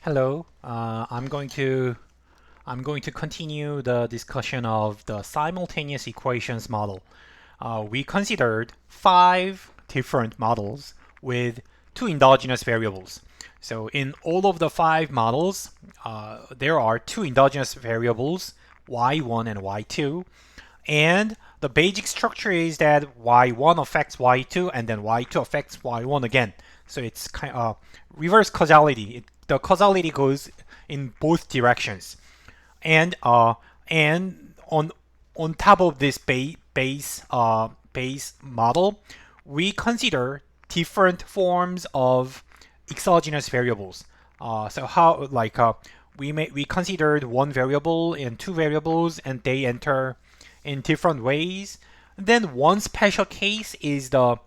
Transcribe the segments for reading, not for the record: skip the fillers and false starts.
Hello. I'm going to continue the discussion of the simultaneous equations model. We considered 5 different models with 2 endogenous variables. So in all of the 5 models, there are 2 endogenous variables, y1 and y2, and the basic structure is that y1 affects y2 and then y2 affects y1 again. So it's kind of reverse causality. The causality goes in both directions. And on top of this base model, we consider different forms of exogenous variables. So how like we considered 1 variable and 2 variables, and they enter in different ways. Then one special case is the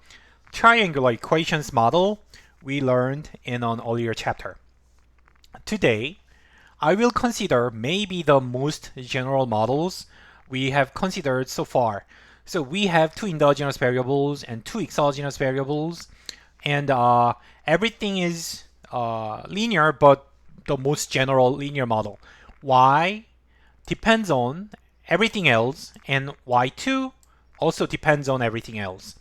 triangular equations model we learned in an earlier chapter. Today, I will consider maybe the most general models we have considered so far. So we have 2 endogenous variables and 2 exogenous variables, and everything is linear, but the most general linear model. Y depends on everything else, and y2 also depends on everything else.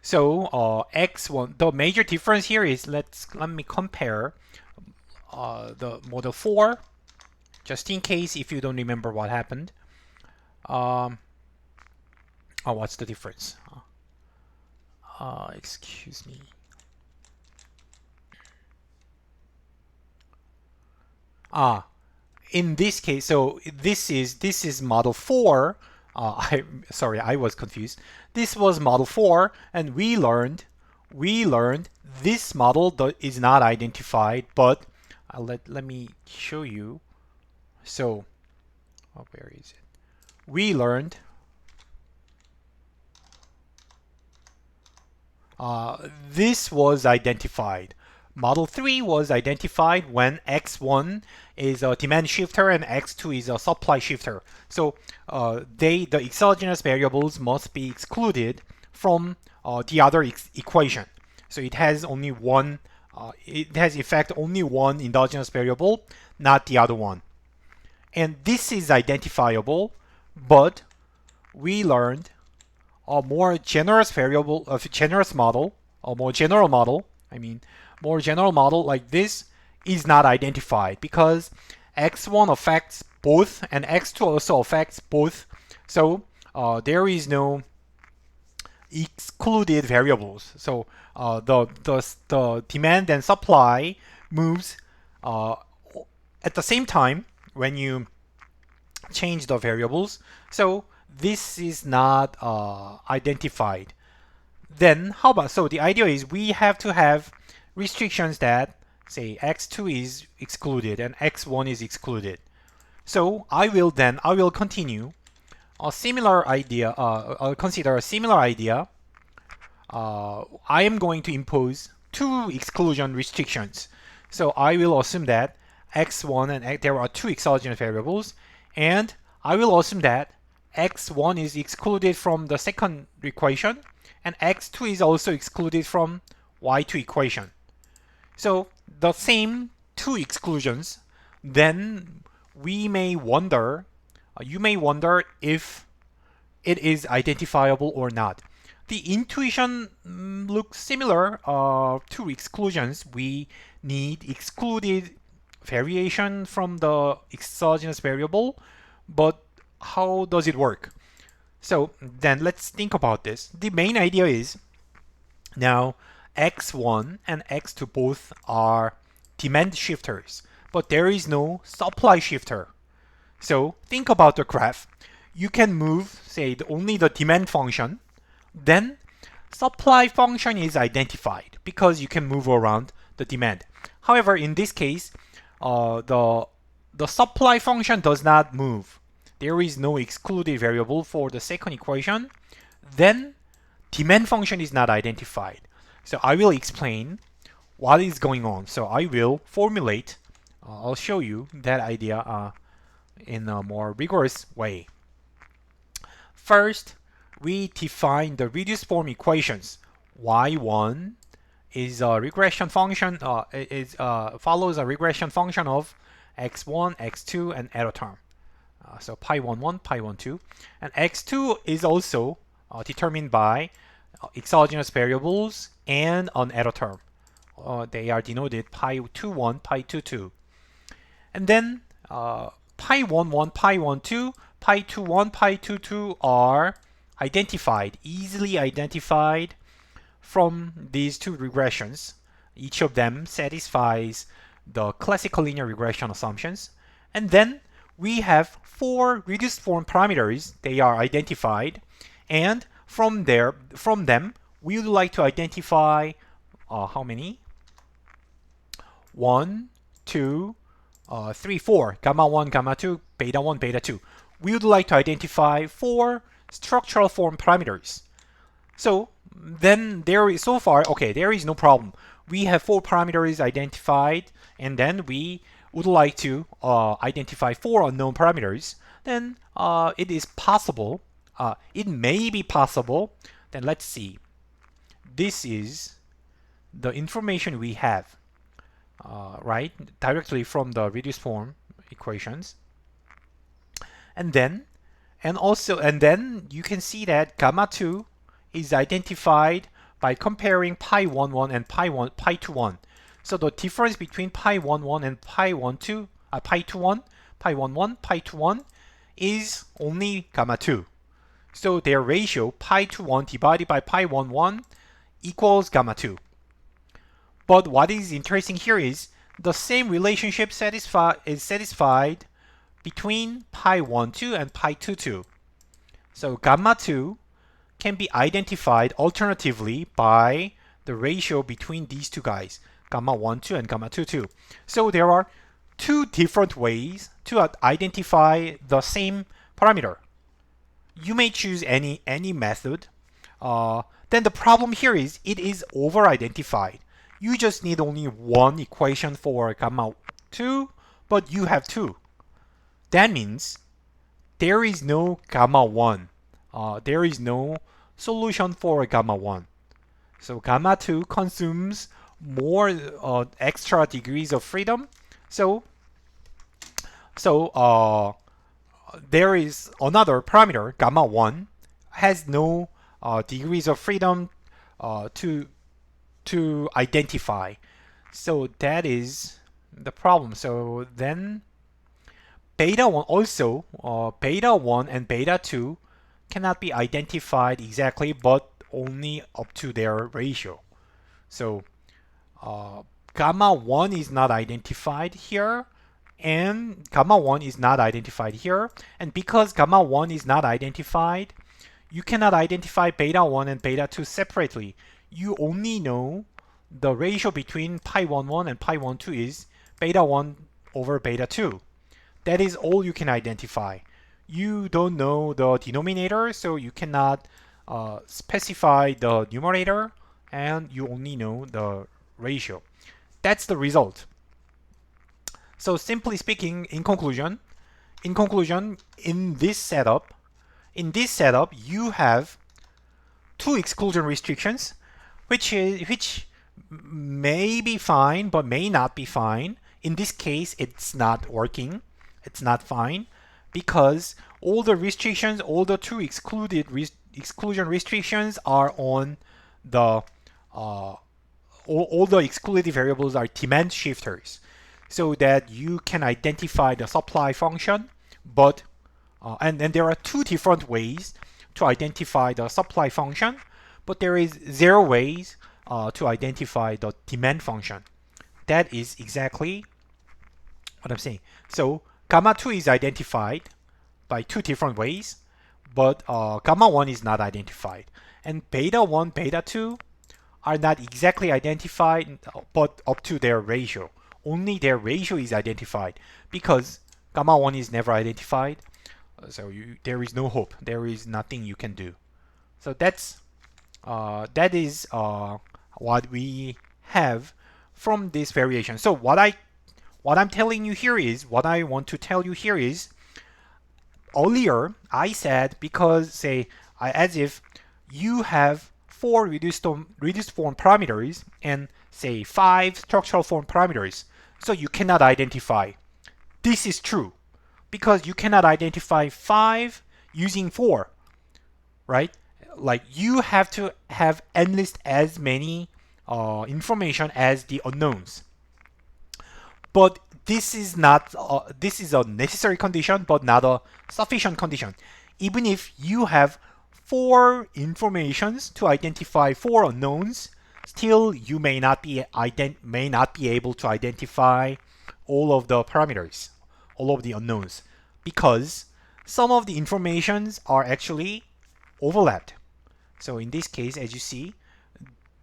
So x1, the major difference here is let me compare the model 4, just in case if you don't remember what happened. Um, what's the difference? Excuse me. Ah, in this case, so this is model 4. I was confused. This was model 4, and we learned this model is not identified, but let me show you. So, where is it? We learned this was identified. Model 3 was identified when x1 is a demand shifter and x2 is a supply shifter. So the exogenous variables must be excluded from the other equation. So it has only one. It has effect only one endogenous variable, not the other one. And this is identifiable, but we learned a more generous variable, a generous model, a more general model. More general model like this is not identified because x1 affects both and x2 also affects both. So there is no excluded variables. So the demand and supply moves at the same time when you change the variables. So this is not identified. Then how about, so the idea is we have to have restrictions that say x2 is excluded and x1 is excluded. So I will continue a similar idea. I'll consider a similar idea. I am going to impose 2 exclusion restrictions. So I will assume that x1 and there are 2 exogenous variables, and I will assume that x1 is excluded from the second equation, and x2 is also excluded from y2 equation. So the same 2 exclusions, then we may wonder, you may wonder if it is identifiable or not. The intuition looks similar. 2 exclusions, we need excluded variation from the exogenous variable, but how does it work? So then let's think about this. The main idea is now x1 and x2 both are demand shifters, but there is no supply shifter. So think about the graph. You can move, say, only the demand function, then supply function is identified because you can move around the demand. However, in this case, the supply function does not move. There is no excluded variable for the second equation. Then demand function is not identified. So I will explain what is going on. So I will formulate, I'll show you that idea in a more rigorous way. First, we define the reduced form equations. y1 is a regression function. Follows a regression function of x1, x2, and error term. So pi11, pi12, and x2 is also determined by exogenous variables and an error term. They are denoted pi21, pi22. And then pi11, pi12, pi21, pi22 are identified, easily identified from these two regressions. Each of them satisfies the classical linear regression assumptions. And then we have four reduced form parameters. They are identified. And from them, we would like to identify how many? 1, 2, 3, 4, gamma 1, gamma 2, beta 1, beta 2. We would like to identify four structural form parameters. So then there is there is no problem. We have four parameters identified, and then we would like to identify four unknown parameters. Then it is possible. It may be possible. Then let's see. This is the information we have. Right, directly from the reduced form equations. And then you can see that gamma 2 is identified by comparing pi11 and pi21. So the difference between pi11 and pi21, pi11, pi21 is only gamma 2. So their ratio pi21 divided by pi11 equals gamma 2. But what is interesting here is the same relationship is satisfied between pi12 and pi22. So gamma 2 can be identified alternatively by the ratio between these two guys, gamma 12 and gamma 22. So there are two different ways to identify the same parameter. You may choose any method. Then the problem here is it is over-identified. You just need only one equation for gamma 2, but you have two. That means there is no gamma 1. There is no solution for gamma 1. So gamma 2 consumes more extra degrees of freedom. So there is another parameter, gamma 1, has no degrees of freedom to identify. So that is the problem. So then beta 1 also, beta 1 and beta 2 cannot be identified exactly, but only up to their ratio. So gamma 1 is not identified here, and gamma 1 is not identified here. And because gamma 1 is not identified, you cannot identify beta 1 and beta 2 separately. You only know the ratio between pi11 and pi12 is beta 1 over beta 2. That is all you can identify. You don't know the denominator, so you cannot specify the numerator, and you only know the ratio. That's the result. So simply speaking, in conclusion, in this setup, you have two exclusion restrictions, which may be fine but may not be fine. In this case, it's not working. It's not fine because all the restrictions, all the two exclusion restrictions are on the all the excluded variables are demand shifters, so that you can identify the supply function. But and there are two different ways to identify the supply function, but there is zero ways to identify the demand function. That is exactly what I'm saying. So gamma 2 is identified by two different ways, but gamma 1 is not identified. And beta 1, beta 2 are not exactly identified, but up to their ratio. Only their ratio is identified because gamma 1 is never identified. So there is no hope. There is nothing you can do. So that is what we have from this variation. So what I'm telling you here is, what I want to tell you here is, earlier I said, because as if you have 4 reduced form parameters and say 5 structural form parameters. So you cannot identify. This is true because you cannot identify 5 using 4, right? Like you have to have enlist as many information as the unknowns. But this is not this is a necessary condition, but not a sufficient condition. Even if you have 4 informations to identify 4 unknowns, still you may not be able to identify all of the parameters, all of the unknowns, because some of the informations are actually overlapped. So in this case, as you see,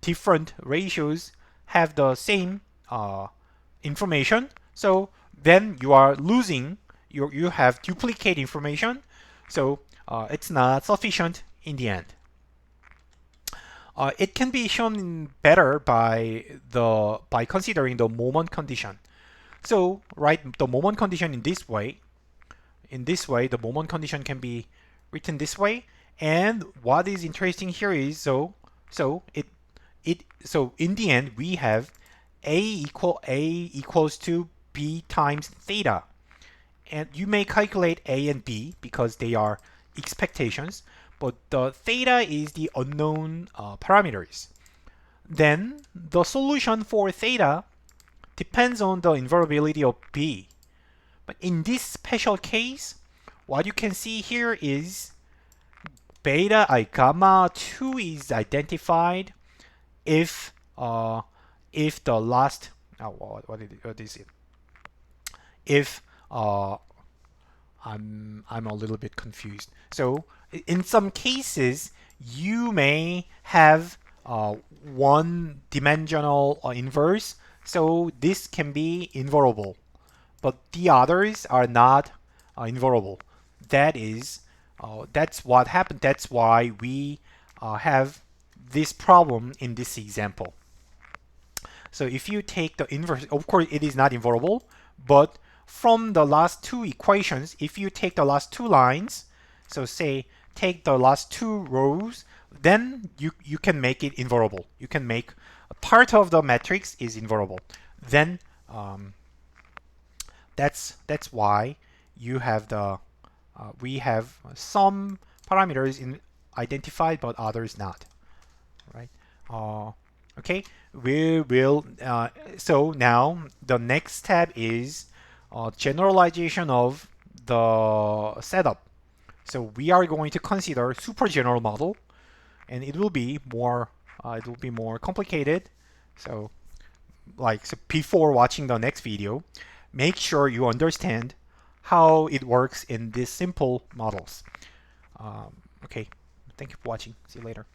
different ratios have the same information. So then you are losing, you have duplicate information. So it's not sufficient in the end. It can be shown better by considering the moment condition. So write the moment condition in this way. In this way, the moment condition can be written this way. And what is interesting here is so in the end we have a equals to b times theta, and you may calculate a and b because they are expectations, but the theta is the unknown parameters. Then the solution for theta depends on the invariability of b. But in this special case, what you can see here is beta gamma 2 is identified if the last what is it? If I'm a little bit confused. So in some cases, you may have one-dimensional inverse, so this can be invariable, but the others are not invariable. That's what happened. That's why we have this problem in this example. So if you take the inverse, of course it is not invariable, but from the last 2 equations, if you take the last 2 lines, so say take the last 2 rows, then you can make it invariable. You can make a part of the matrix is invariable. Then that's why you have the we have some parameters identified but others not, right? Okay, we will. So now the next step is generalization of the setup. So we are going to consider super general model, and it will be more complicated. So before watching the next video, make sure you understand how it works in these simple models. Okay, thank you for watching. See you later.